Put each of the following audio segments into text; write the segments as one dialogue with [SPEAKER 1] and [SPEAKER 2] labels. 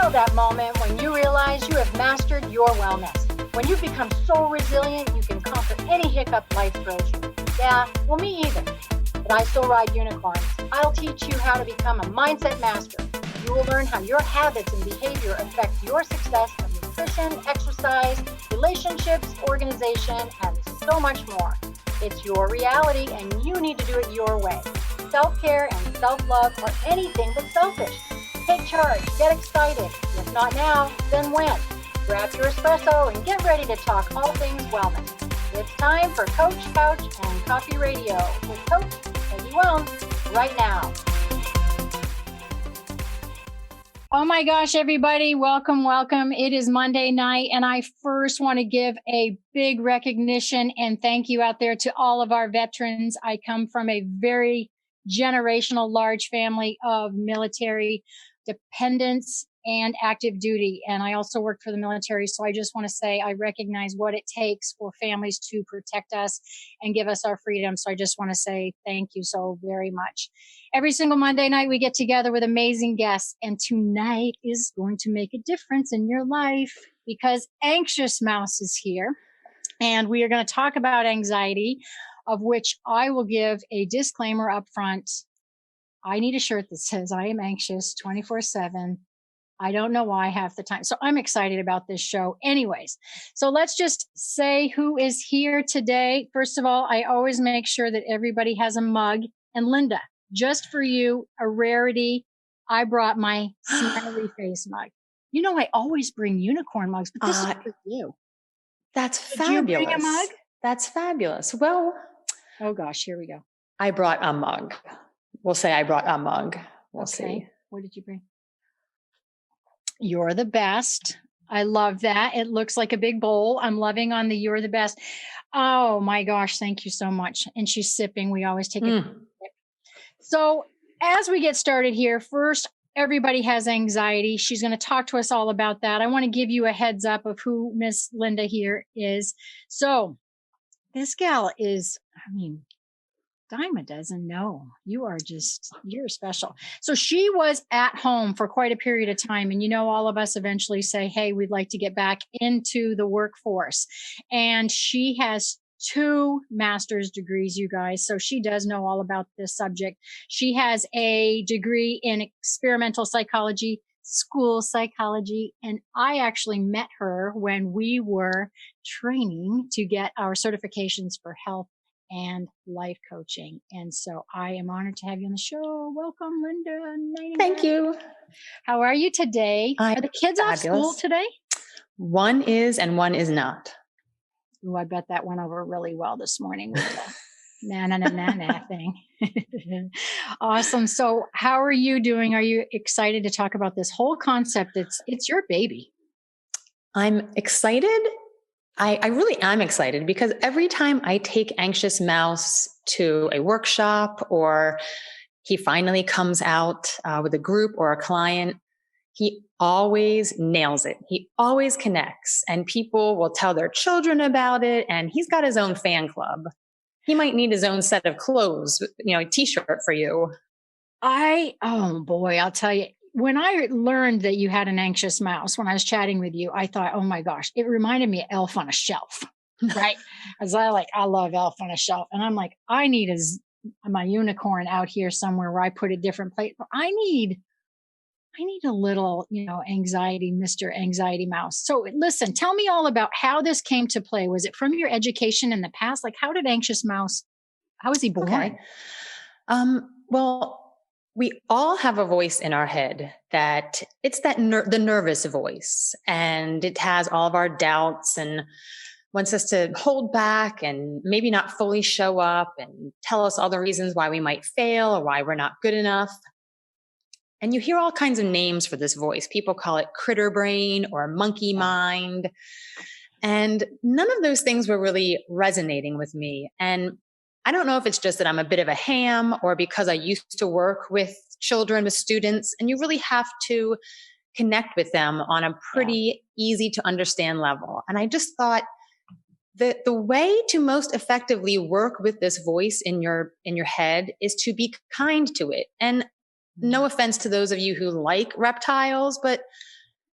[SPEAKER 1] know that moment when you realize you have mastered your wellness. When you've become so resilient, you can conquer any hiccup life throws you. Yeah, well, me either. But I still ride unicorns. I'll teach you how to become a mindset master. You will learn how your habits and behavior affect your success of nutrition, exercise, relationships, organization, and so much more. It's your reality, and you need to do it your way. Self-care and self-love are anything but selfish. Take charge, get excited. If not now, then when? Grab your espresso and get ready to talk all things wellness. It's time for Coach, Couch, and Coffee Radio with Coach Peggy Willms right now. Oh my gosh, everybody. Welcome, welcome. It is Monday night, and I first want to give a big recognition and thank you out there to all of our veterans. I come from a very generational, large family of military dependents and active duty. And I also worked for the military. So I just want to say I recognize what it takes for families to protect us and give us our freedom. So I just want to say thank you so very much. Every single Monday night, we get together with amazing guests. And tonight is going to make a difference in your life because Anxious Mouse is here. And we are going to talk about anxiety, of which I will give a disclaimer up front. I need a shirt that says I am anxious 24/7. I don't know why half the time. So I'm excited about this show anyways. So let's just say who is here today. First of all, I always make sure that everybody has a mug. And Linda, just for you, a rarity, I brought my smiley face mug. You know, I always bring unicorn mugs, but this is for you.
[SPEAKER 2] That's fabulous.
[SPEAKER 1] Did you bring a mug?
[SPEAKER 2] That's fabulous. Well,
[SPEAKER 1] oh gosh, here we go.
[SPEAKER 2] I brought a mug. We'll say I brought a mug. We'll see.
[SPEAKER 1] What did you bring? You're the best. I love that. It looks like a big bowl. I'm loving on the you're the best. Oh my gosh, thank you so much. And she's sipping. We always take a sip. So as we get started here, first, everybody has anxiety. She's going to talk to us all about that. I want to give you a heads up of who Miss Linda here is. So this gal is, dime a dozen. No, you're special. So she was at home for quite a period of time. And all of us eventually say, hey, we'd like to get back into the workforce. And she has 2 master's degrees, you guys. So she does know all about this subject. She has a degree in experimental psychology, school psychology. And I actually met her when we were training to get our certifications for health and life coaching. And so I am honored to have you on the show. Welcome, Linda. Kneidinger.
[SPEAKER 2] Thank you.
[SPEAKER 1] How are you today? Are the kids off school today?
[SPEAKER 2] One is and one is not.
[SPEAKER 1] Oh, I bet that went over really well this morning with the na thing. Awesome. So how are you doing? Are you excited to talk about this whole concept? It's your baby.
[SPEAKER 2] I'm excited. I really am excited because every time I take Anxious Mouse to a workshop or he finally comes out with a group or a client, he always nails it. He always connects and people will tell their children about it. And he's got his own fan club. He might need his own set of clothes, a t-shirt for you.
[SPEAKER 1] Oh boy, I'll tell you. When I learned that you had an anxious mouse, when I was chatting with you, I thought, oh my gosh, it reminded me of Elf on a Shelf, right? I love Elf on a Shelf. And I'm like, I need my unicorn out here somewhere where I put a different place. I need a little, anxiety, Mr. Anxiety Mouse. So listen, tell me all about how this came to play. Was it from your education in the past? Like, how did Anxious Mouse, how was he born?
[SPEAKER 2] Okay. Well, we all have a voice in our head that it's the nervous voice, and it has all of our doubts and wants us to hold back and maybe not fully show up and tell us all the reasons why we might fail or why we're not good enough. And you hear all kinds of names for this voice. People call it critter brain or monkey mind. And none of those things were really resonating with me. And I don't know if it's just that I'm a bit of a ham or because I used to work with children, with students, and you really have to connect with them on a pretty easy to understand level. And I just thought that the way to most effectively work with this voice in your head is to be kind to it. And no offense to those of you who like reptiles, but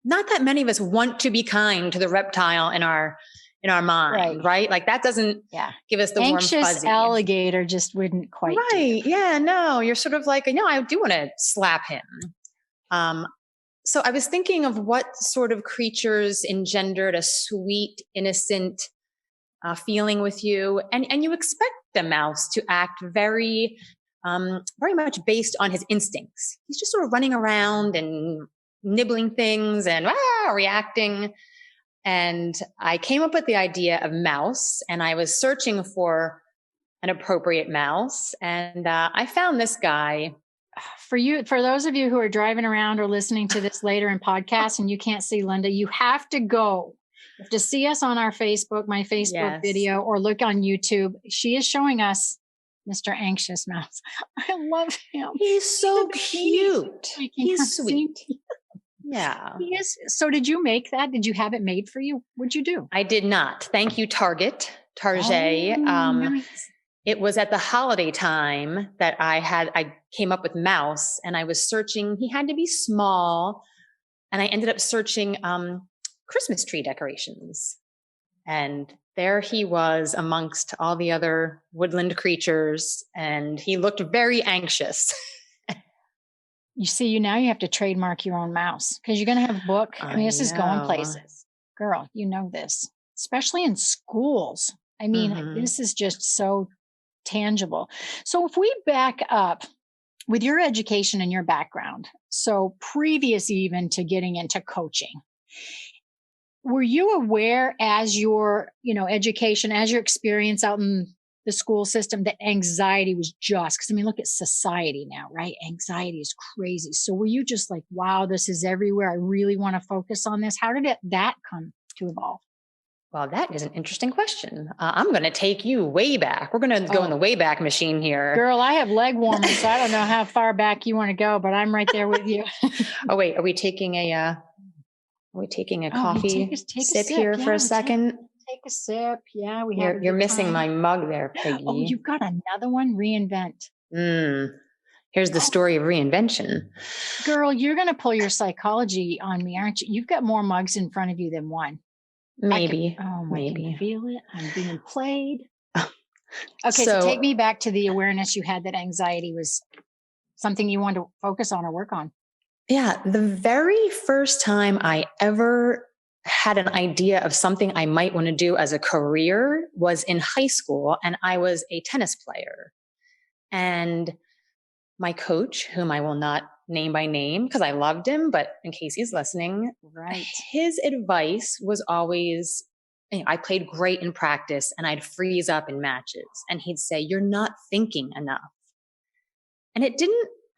[SPEAKER 2] not that many of us want to be kind to the reptile in our mind, right? Like that doesn't give us the
[SPEAKER 1] anxious
[SPEAKER 2] warm fuzzy.
[SPEAKER 1] Alligator just wouldn't quite
[SPEAKER 2] right.
[SPEAKER 1] do.
[SPEAKER 2] Yeah, no, you're sort of like, no, I do want to slap him. So I was thinking of what sort of creatures engendered a sweet, innocent feeling with you, and you expect the mouse to act very much based on his instincts. He's just sort of running around and nibbling things and reacting. And I came up with the idea of mouse, and I was searching for an appropriate mouse, and I found this guy.
[SPEAKER 1] For those of you who are driving around or listening to this later in podcast and you can't see Linda, you have to go. You have to see us on our Facebook, my Facebook video, or look on YouTube. She is showing us Mr. Anxious Mouse. I love him.
[SPEAKER 2] He's so cute. He's sweet. Yeah.
[SPEAKER 1] He is. So did you make that? Did you have it made for you? What'd you do?
[SPEAKER 2] I did not. Thank you, Target.
[SPEAKER 1] Nice.
[SPEAKER 2] It was at the holiday time that I came up with mouse, and I was searching. He had to be small, and I ended up searching Christmas tree decorations. And there he was amongst all the other woodland creatures, and he looked very anxious.
[SPEAKER 1] You see, now you have to trademark your own mouse because you're going to have a book. I mean, this is going places. Girl, you know this, especially in schools. I mean, this is just so tangible. So if we back up with your education and your background, so previous even to getting into coaching, were you aware as your, education, as your experience out in the school system, that anxiety was just, because I mean, look at society now, right? Anxiety is crazy. So were you just like, wow, this is everywhere. I really want to focus on this. How did that come to evolve?
[SPEAKER 2] Well, that is an interesting question. I'm going to take you way back. We're going to go in the way back machine here.
[SPEAKER 1] Girl, I have leg warmers, so I don't know how far back you want to go, but I'm right there with you.
[SPEAKER 2] Oh, wait, are we taking a coffee sip here for a second?
[SPEAKER 1] Take a sip. Yeah,
[SPEAKER 2] You're missing my mug there, Peggy.
[SPEAKER 1] Oh, you've got another one? Reinvent.
[SPEAKER 2] Here's the story of reinvention.
[SPEAKER 1] Girl, you're going to pull your psychology on me, aren't you? You've got more mugs in front of you than one.
[SPEAKER 2] Maybe.
[SPEAKER 1] I can feel it. I'm being played. Okay, so take me back to the awareness you had that anxiety was something you wanted to focus on or work on.
[SPEAKER 2] Yeah, the very first time I ever had an idea of something I might want to do as a career was in high school, and I was a tennis player. And my coach, whom I will not name by name because I loved him, but in case he's listening,
[SPEAKER 1] right,
[SPEAKER 2] his advice was always, I played great in practice and I'd freeze up in matches, and he'd say, "You're not thinking enough." And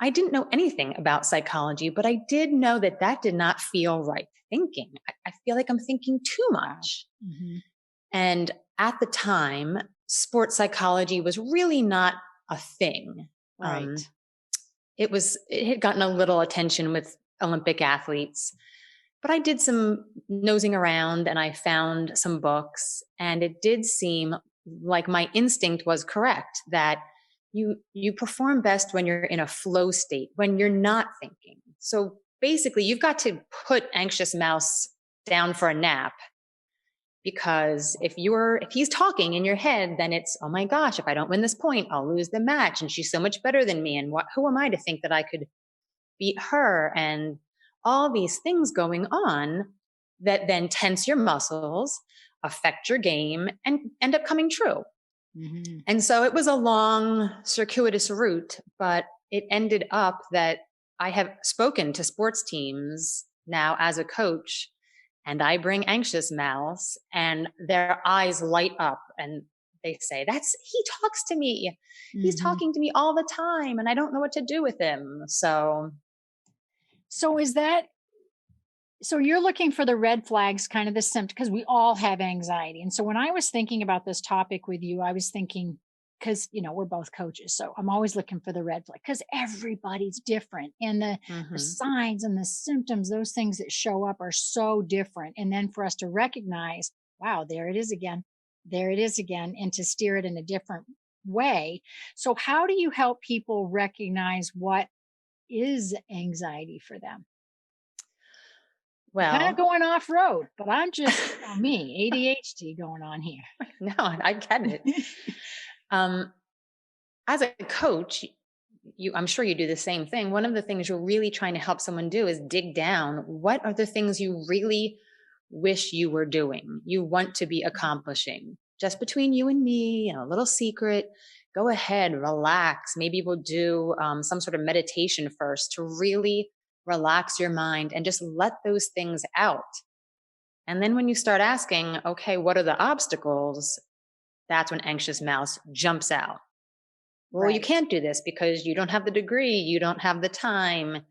[SPEAKER 2] I didn't know anything about psychology, but I did know that did not feel right thinking. I feel like I'm thinking too much.
[SPEAKER 1] Mm-hmm.
[SPEAKER 2] And at the time, sports psychology was really not a thing.
[SPEAKER 1] Right.
[SPEAKER 2] It had gotten a little attention with Olympic athletes, but I did some nosing around and I found some books, and it did seem like my instinct was correct, that you perform best when you're in a flow state, when you're not thinking. So basically you've got to put anxious mouse down for a nap, because if he's talking in your head, then it's, oh my gosh, if I don't win this point, I'll lose the match. And she's so much better than me. And who am I to think that I could beat her? And all these things going on that then tense your muscles, affect your game, and end up coming true. Mm-hmm. And so it was a long, circuitous route, but it ended up that I have spoken to sports teams now as a coach, and I bring anxious mouse, and their eyes light up and they say, he talks to me. Mm-hmm. He's talking to me all the time and I don't know what to do with him. So
[SPEAKER 1] you're looking for the red flags, kind of the symptom, because we all have anxiety. And so when I was thinking about this topic with you, I was thinking, because, we're both coaches. So I'm always looking for the red flag, because everybody's different. And the signs and the symptoms, those things that show up are so different. And then for us to recognize, wow, there it is again, and to steer it in a different way. So how do you help people recognize what is anxiety for them? Kind of
[SPEAKER 2] Well,
[SPEAKER 1] going off road, but I'm just, me, ADHD going on here.
[SPEAKER 2] no, I get it. Um, as a coach, I'm sure you do the same thing. One of the things you're really trying to help someone do is dig down. What are the things you really wish you were doing? You want to be accomplishing just between you and me, a little secret. Go ahead, relax. Maybe we'll do some sort of meditation first to really relax your mind and just let those things out. And then when you start asking, okay, what are the obstacles? That's when anxious mouse jumps out. Well, you
[SPEAKER 1] Right.
[SPEAKER 2] can't do this because you don't have the degree, you don't have the time,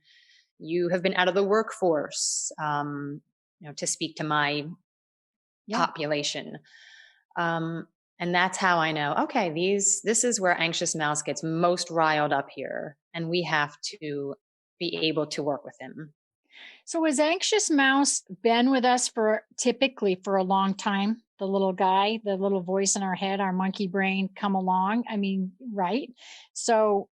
[SPEAKER 2] you have been out of the workforce, to speak to my
[SPEAKER 1] Yeah.
[SPEAKER 2] population. Um, and that's how I know, okay, this is where anxious mouse gets most riled up here. And we have to be able to work with him.
[SPEAKER 1] So has anxious mouse been with us for typically for a long time? The little guy, the little voice in our head, our monkey brain come along. I mean, right? So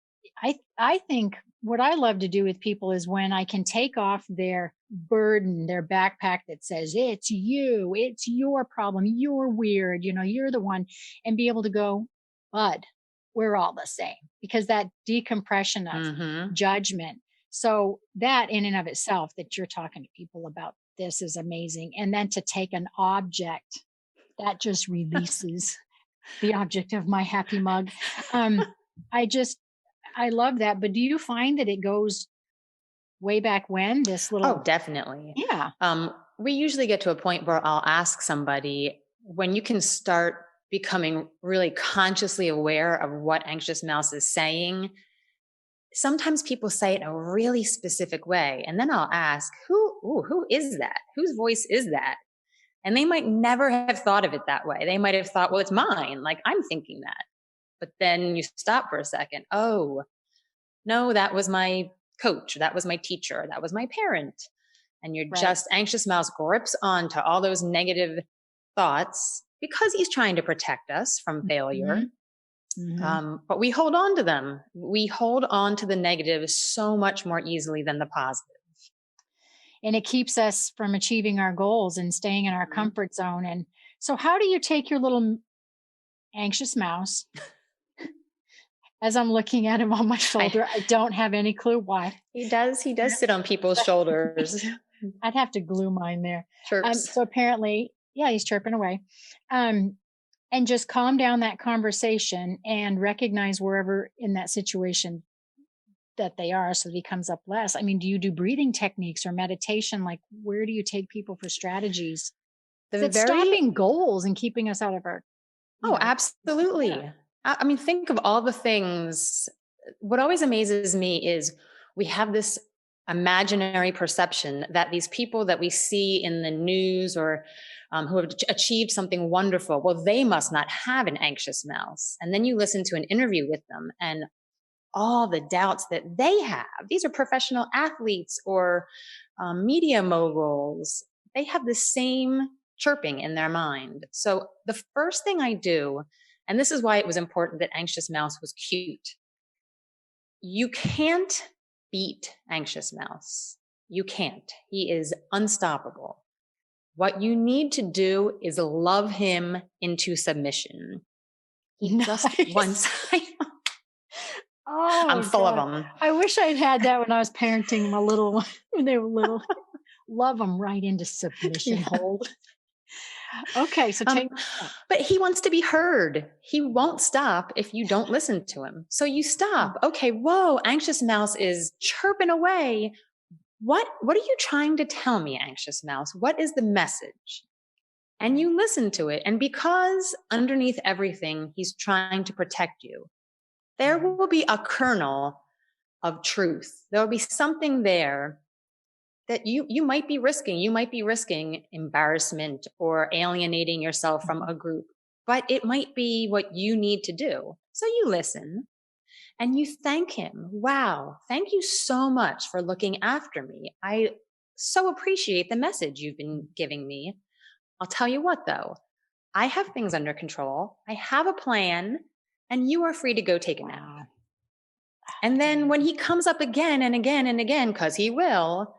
[SPEAKER 1] I think what I love to do with people is when I can take off their burden, their backpack that says it's you, it's your problem, you're weird, you're the one, and be able to go, bud, we're all the same, because that decompression of
[SPEAKER 2] Hmm.
[SPEAKER 1] judgment. So that in and of itself, that you're talking to people about this, is amazing. And then to take an object that just releases the object of my happy mug. Um, I just I love that. But do you find that it goes way back when this
[SPEAKER 2] Oh,
[SPEAKER 1] little,
[SPEAKER 2] definitely.
[SPEAKER 1] yeah,
[SPEAKER 2] We usually get to a point where I'll ask somebody when you can start becoming really consciously aware of what anxious mouse is saying. Sometimes people say it in a really specific way. And then I'll ask, who is that? Whose voice is that? And they might never have thought of it that way. They might have thought, well, it's mine. Like I'm thinking that. But then you stop for a second. Oh, no, that was my coach. That was my teacher. That was my parent. And you're
[SPEAKER 1] right.
[SPEAKER 2] just anxious mouse grips on to all those negative thoughts because he's trying to protect us from failure.
[SPEAKER 1] Hmm. Hmm.
[SPEAKER 2] But we hold on to them. We hold on to the negatives so much more easily than the positive.
[SPEAKER 1] And it keeps us from achieving our goals and staying in our
[SPEAKER 2] Mhm.
[SPEAKER 1] comfort zone. And so, how do you take your little anxious mouse? As I'm looking at him on my
[SPEAKER 2] I,
[SPEAKER 1] shoulder, I don't have any clue why.
[SPEAKER 2] he does sit on people's shoulders.
[SPEAKER 1] I'd have to glue mine there.
[SPEAKER 2] Chirps.
[SPEAKER 1] So apparently, yeah, he's chirping away. Um, and just calm down that conversation and recognize wherever in that situation that they are, so that he comes up less. I mean, do you do breathing techniques or meditation? Like, where do you take people for strategies?
[SPEAKER 2] The
[SPEAKER 1] That's
[SPEAKER 2] very
[SPEAKER 1] stopping goals and keeping us out of our, you
[SPEAKER 2] Oh,
[SPEAKER 1] know, yeah.
[SPEAKER 2] absolutely. I mean, think of all the things. What always amazes me is we have this imaginary perception that these people that we see in the news or who have achieved something wonderful, well, they must not have an anxious mouse. And then you listen to an interview with them and all the doubts that they have. These are professional athletes or media moguls. They have the same chirping in their mind. So the first thing I do, and this is why it was important that Anxious Mouse was cute, you can't beat Anxious Mouse. You can't. He is unstoppable. What you need to do is love him into submission. He just
[SPEAKER 1] Nice.
[SPEAKER 2] wants, I'm
[SPEAKER 1] Oh
[SPEAKER 2] full of
[SPEAKER 1] God.
[SPEAKER 2] them.
[SPEAKER 1] I wish I'd had that when I was parenting my little one when they were little. Love them right into submission
[SPEAKER 2] Yeah.
[SPEAKER 1] hold. Okay, so
[SPEAKER 2] Um,
[SPEAKER 1] take that.
[SPEAKER 2] but he wants to be heard. He won't stop if you don't listen to him. So you
[SPEAKER 1] Mm.
[SPEAKER 2] stop. Okay, whoa, anxious mouse is chirping away. What are you trying to tell me, anxious mouse? What is the message? And
[SPEAKER 1] Right.
[SPEAKER 2] you listen to it. And because underneath everything, he's trying to protect you, there
[SPEAKER 1] Mhm.
[SPEAKER 2] will be a kernel of truth. There will be something there that you might be risking. You might be risking embarrassment or alienating yourself from
[SPEAKER 1] Mhm.
[SPEAKER 2] a group, but it might be what you need to do. So you listen and you thank him. Wow, thank you so much for looking after me. I so appreciate the message you've been giving me. I'll tell you what though, I have things under control. I have a plan and you are free to go take a nap.
[SPEAKER 1] Wow.
[SPEAKER 2] And
[SPEAKER 1] That's
[SPEAKER 2] then when
[SPEAKER 1] amazing.
[SPEAKER 2] he comes up again and again and again, because he will,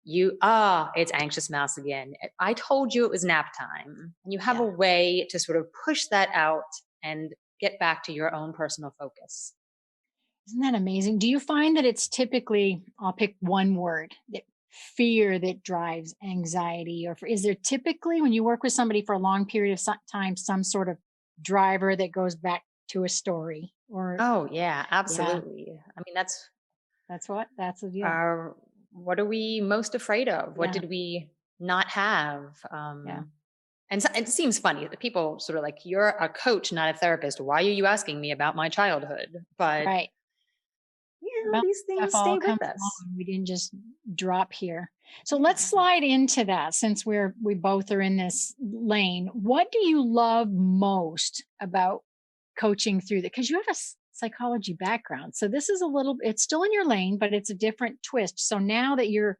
[SPEAKER 2] it's anxious mouse again. I told you it was nap time. And you have
[SPEAKER 1] Yeah.
[SPEAKER 2] a way to sort of push that out and get back to your own personal focus.
[SPEAKER 1] Isn't that amazing? Do you find that it's typically, I'll pick one word, that fear that drives anxiety? Or is there typically, when you work with somebody for a long period of time, some sort of driver that goes back to a story? Or,
[SPEAKER 2] Oh, yeah,
[SPEAKER 1] yeah,
[SPEAKER 2] absolutely. I mean,
[SPEAKER 1] that's the deal.
[SPEAKER 2] our, what are we most afraid of? What
[SPEAKER 1] Yeah.
[SPEAKER 2] did we not have?
[SPEAKER 1] Yeah.
[SPEAKER 2] And so, it seems funny that people sort of like, you're a coach, not a therapist. Why are you asking me about my childhood? But,
[SPEAKER 1] Right. Well,
[SPEAKER 2] these
[SPEAKER 1] stuff
[SPEAKER 2] things
[SPEAKER 1] all
[SPEAKER 2] stay
[SPEAKER 1] comes
[SPEAKER 2] with us.
[SPEAKER 1] along. We didn't just drop here. So let's
[SPEAKER 2] Yeah.
[SPEAKER 1] slide into that since we both are in this lane. What do you love most about coaching through that? Because you have a psychology background. So this is a little, it's still in your lane, but it's a different twist. So now that you're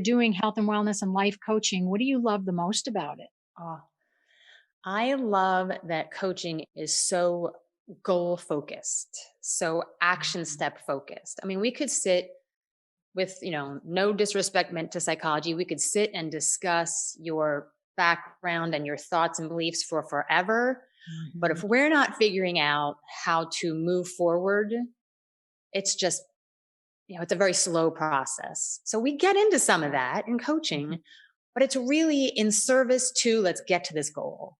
[SPEAKER 1] doing health and wellness and life coaching, what do you love the most about it?
[SPEAKER 2] Oh, I love that coaching is so goal focused, so action
[SPEAKER 1] Mhm.
[SPEAKER 2] step focused. I mean, we could sit with, no disrespect meant to psychology, we could sit and discuss your background and your thoughts and beliefs for forever. But if
[SPEAKER 1] Mhm.
[SPEAKER 2] we're not figuring out how to move forward, it's just, it's a very slow process. So we get into some of that in
[SPEAKER 1] Mhm.
[SPEAKER 2] coaching, but it's really in service to let's get to this goal.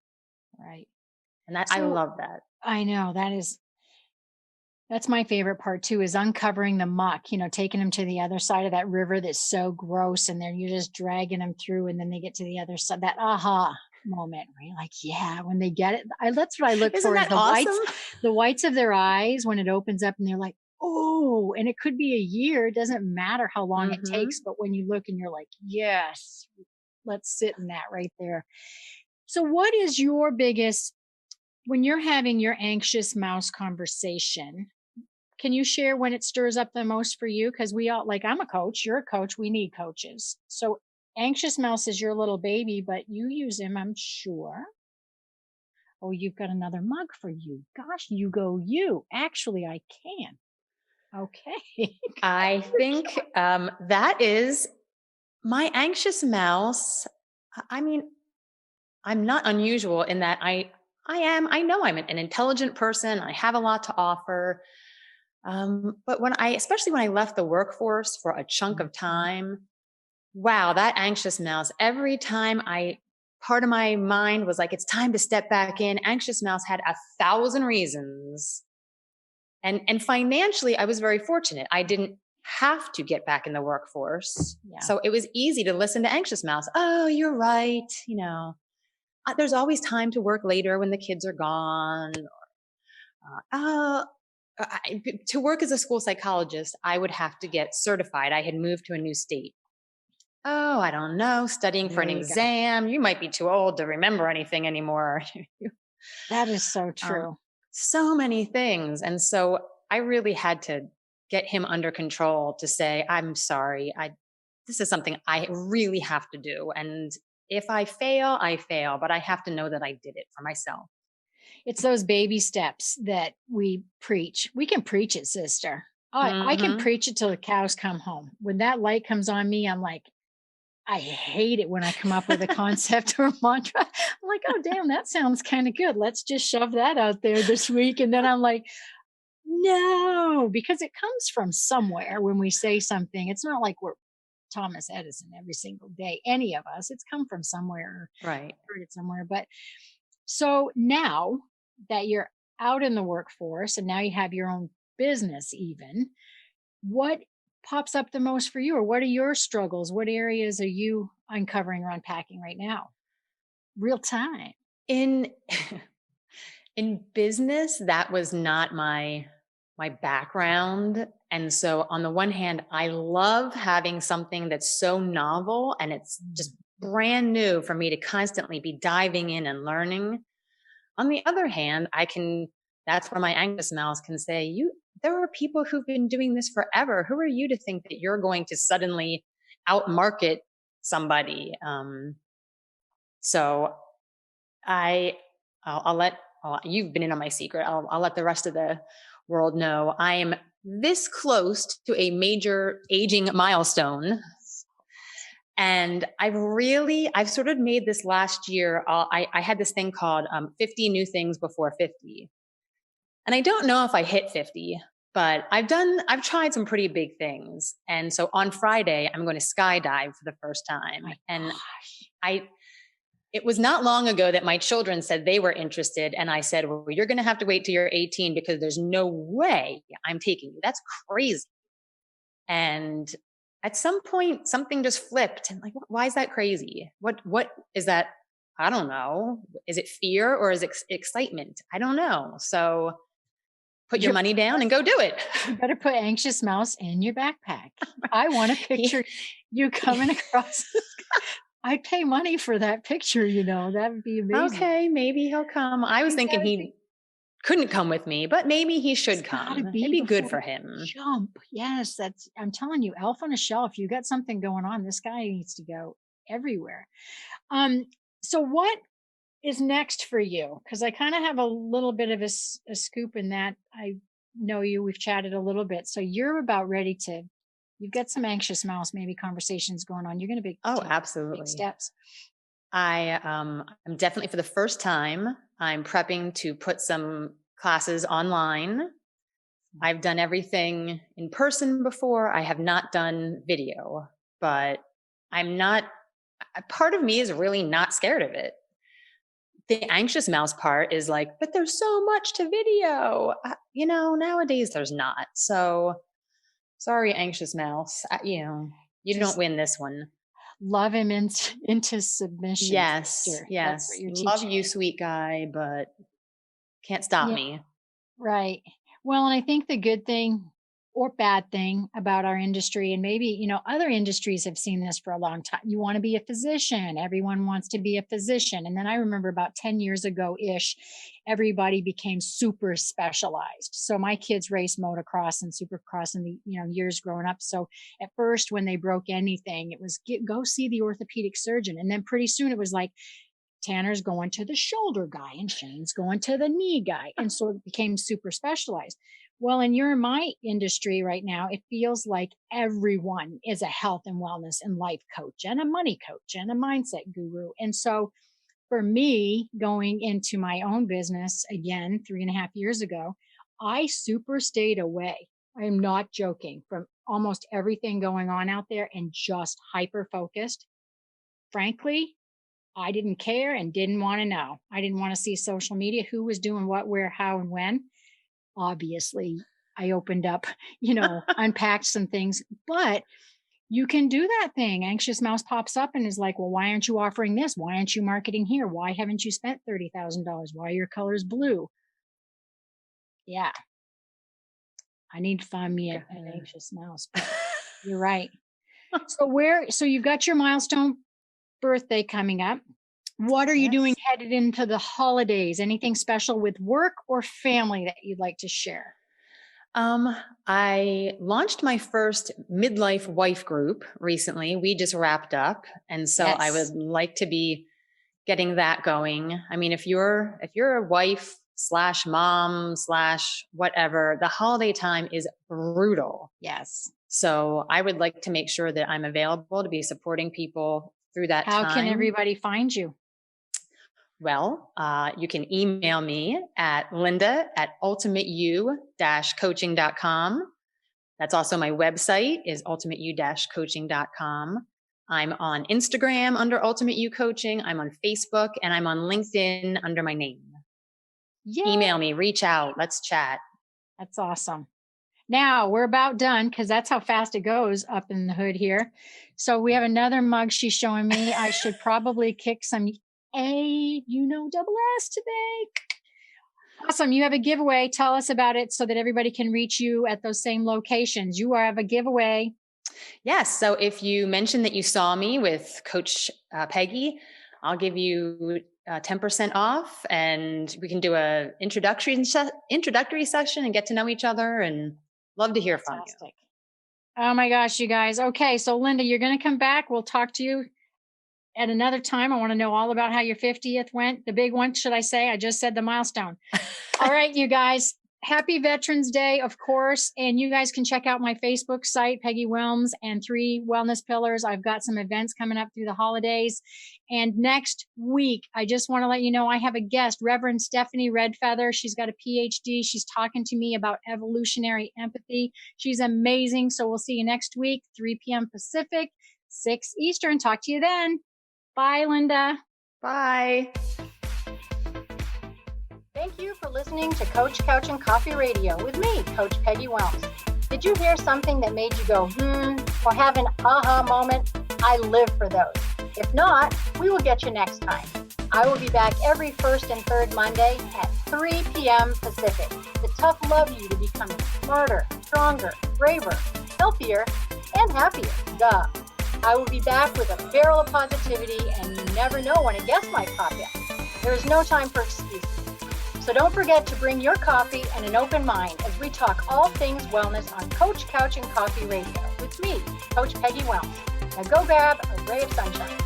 [SPEAKER 1] Right.
[SPEAKER 2] And that I
[SPEAKER 1] So
[SPEAKER 2] love that.
[SPEAKER 1] I know that's my favorite part too, is uncovering the muck, taking them to the other side of that river that's so gross, and then you're just dragging them through, and then they get to the other side, that aha moment where you're like, yeah, when they get it. That's what I look
[SPEAKER 2] Isn't
[SPEAKER 1] for, is
[SPEAKER 2] that awesome?
[SPEAKER 1] the whites of their eyes when it opens up and they're like, oh, and it could be a year. It doesn't matter how long it takes,
[SPEAKER 2] Hmm.
[SPEAKER 1] but when you look and you're like, yes, let's sit in that right there. So what is your biggest, when you're having your anxious mouse conversation, can you share when it stirs up the most for you? Because we all, like, I'm a coach, you're a coach, we need coaches. So, Anxious Mouse is your little baby, but you use him, I'm sure. Oh, you've got another mug for you. Gosh, you go, you. Actually, I can. Okay.
[SPEAKER 2] I think that is my anxious mouse. I mean, I'm not unusual in that I know I'm an intelligent person. I have a lot to offer. But especially when I left the workforce for a chunk of
[SPEAKER 1] Mhm.
[SPEAKER 2] time, wow, that anxious mouse, every time part of my mind was like, it's time to step back in. Anxious mouse had 1,000 reasons. And financially, I was very fortunate. I didn't have to get back in the workforce.
[SPEAKER 1] Yeah.
[SPEAKER 2] So it was easy to listen to anxious mouse. Oh, you're right. There's always time to work later when the kids are gone. Uh, to work as a school psychologist, I would have to get certified. I had moved to a new state. Oh, I don't know, studying for
[SPEAKER 1] There
[SPEAKER 2] an
[SPEAKER 1] you go.
[SPEAKER 2] exam. You might be too old to remember anything anymore.
[SPEAKER 1] That is so
[SPEAKER 2] um,
[SPEAKER 1] true.
[SPEAKER 2] so many things. And so I really had to get him under control to say, I'm sorry. This is something I really have to do. And if I fail, I fail, but I have to know that I did it for myself.
[SPEAKER 1] It's those baby steps that we preach. We can preach it, sister. I can
[SPEAKER 2] Hmm.
[SPEAKER 1] preach it till the cows come home. When that light comes on me, I'm like, I hate it when I come up with a concept or a mantra. I'm like, oh, damn, that sounds kind of good. Let's just shove that out there this week. And then I'm like, no, because it comes from somewhere when we say something. It's not like we're Thomas Edison every single day, any of us. It's come from somewhere,
[SPEAKER 2] Right.
[SPEAKER 1] heard it somewhere. But so now that you're out in the workforce and now you have your own business, even, what pops up the most for you, or what are your struggles? What areas are you uncovering or unpacking right now? Real time.
[SPEAKER 2] In in business, that was not my background. And so on the one hand, I love having something that's so novel and it's just
[SPEAKER 1] Mm.
[SPEAKER 2] brand new for me to constantly be diving in and learning. On the other hand, that's where my anxious mouse can say, there are people who've been doing this forever. Who are you to think that you're going to suddenly outmarket somebody? So I, you've been in on my secret. I'll let the rest of the world know. I am this close to a major aging milestone. And I've sort of made this last year, I had this thing called 50 new things before 50. And I don't know if I hit 50, but I've tried some pretty big things. And so on Friday, I'm going to skydive for the first time.
[SPEAKER 1] My
[SPEAKER 2] And
[SPEAKER 1] gosh.
[SPEAKER 2] it was not long ago that my children said they were interested. And I said, well, you're going to have to wait till you're 18 because there's no way I'm taking you. That's crazy. And at some point, something just flipped. And like, why is that crazy? What is that? I don't know. Is it fear or is it excitement? I don't know. So put your money down and go do it.
[SPEAKER 1] You better put Anxious Mouse in your backpack. I want to picture you coming across. I'd pay money for that picture, that would be amazing.
[SPEAKER 2] Okay, maybe he'll come. I was thinking he couldn't come with me, but maybe he should come. It'd be good for him.
[SPEAKER 1] Jump. Yes, I'm telling you, elf on a shelf. You got something going on. This guy needs to go everywhere. So what is next for you? Because I kind of have a little bit of a scoop in that. I know you. We've chatted a little bit. So you're about ready to. You've got some Anxious Mouse maybe conversations going on. You're going to be
[SPEAKER 2] absolutely
[SPEAKER 1] big steps.
[SPEAKER 2] I'm definitely, for the first time, I'm prepping to put some classes online. I've done everything in person before. I have not done video, but part of me is really not scared of it. The Anxious Mouse part is like, but there's so much to video. Nowadays there's not. So sorry, Anxious Mouse. You don't win this one.
[SPEAKER 1] Love him into submission.
[SPEAKER 2] Yes. Love you, sweet guy, but can't stop me.
[SPEAKER 1] Right. Well, and I think the good thing or bad thing about our industry, and maybe, other industries have seen this for a long time. You want to be a physician. Everyone wants to be a physician. And then I remember about 10 years ago-ish, everybody became super specialized. So my kids raced motocross and supercross in the, years growing up. So at first, when they broke anything, it was go see the orthopedic surgeon. And then pretty soon it was like, Tanner's going to the shoulder guy and Shane's going to the knee guy. And so it became super specialized. Well, and you're in my industry right now, it feels like everyone is a health and wellness and life coach and a money coach and a mindset guru. And so for me, going into my own business again 3.5 years ago, I super stayed away. I am not joking, from almost everything going on out there and just hyper focused. Frankly, I didn't care and didn't want to know. I didn't want to see social media, who was doing what, where, how, and when. Obviously, I opened up, unpacked some things, but you can do that thing. Anxious Mouse pops up and is like, well, why aren't you offering this? Why aren't you marketing here? Why haven't you spent $30,000? Why are your colors blue? Yeah. I need to find me an Anxious Mouse. You're right. So you've got your milestone birthday coming up. What are you doing headed into the holidays? Anything special with work or family that you'd like to share?
[SPEAKER 2] I launched my first midlife wife group recently. We just wrapped up. And so I would like to be getting that going. I mean, if you're a wife / mom / whatever, the holiday time is brutal.
[SPEAKER 1] Yes.
[SPEAKER 2] So I would like to make sure that I'm available to be supporting people through that time.
[SPEAKER 1] How can everybody find you?
[SPEAKER 2] Well, you can email me at linda@ultimateu-coaching.com. That's also my website is ultimateu-coaching.com. I'm on Instagram under Ultimate You Coaching. I'm on Facebook and I'm on LinkedIn under my name. Yay. Email me, reach out, let's chat.
[SPEAKER 1] That's awesome. Now we're about done because that's how fast it goes up in the hood here. So we have another mug she's showing me. I should probably kick some double S today. Awesome. You have a giveaway. Tell us about it so that everybody can reach you at those same locations. You have a giveaway.
[SPEAKER 2] Yes. So if you mention that you saw me with Coach Peggy, I'll give you 10% off and we can do a introductory session and get to know each other, and love to hear from you.
[SPEAKER 1] Oh my gosh, you guys. Okay. So Linda, you're going to come back. We'll talk to you at another time. I want to know all about how your 50th went. The big one, should I say? I just said the milestone. All right, you guys. happy Veterans Day, of course. And you guys can check out my Facebook site, Peggy Willms, and 3 Wellness Pillars. I've got some events coming up through the holidays. And next week, I just want to let you know I have a guest, Reverend Stephanie Redfeather. She's got a PhD. She's talking to me about evolutionary empathy. She's amazing. So we'll see you next week, 3 p.m. Pacific, 6 Eastern. Talk to you then. Bye, Linda.
[SPEAKER 2] Bye.
[SPEAKER 3] Thank you for listening to Coach Couch and Coffee Radio with me, Coach Peggy Willms. Did you hear something that made you go, or have an aha moment? I live for those. If not, we will get you next time. I will be back every first and third Monday at 3 p.m. Pacific. The tough love you to becoming smarter, stronger, braver, healthier, and happier. Duh. I will be back with a barrel of positivity, and you never know when a guest might pop in. There is no time for excuses. So don't forget to bring your coffee and an open mind as we talk all things wellness on Coach Couch and Coffee Radio with me, Coach Peggy Willms. Now go grab a ray of sunshine.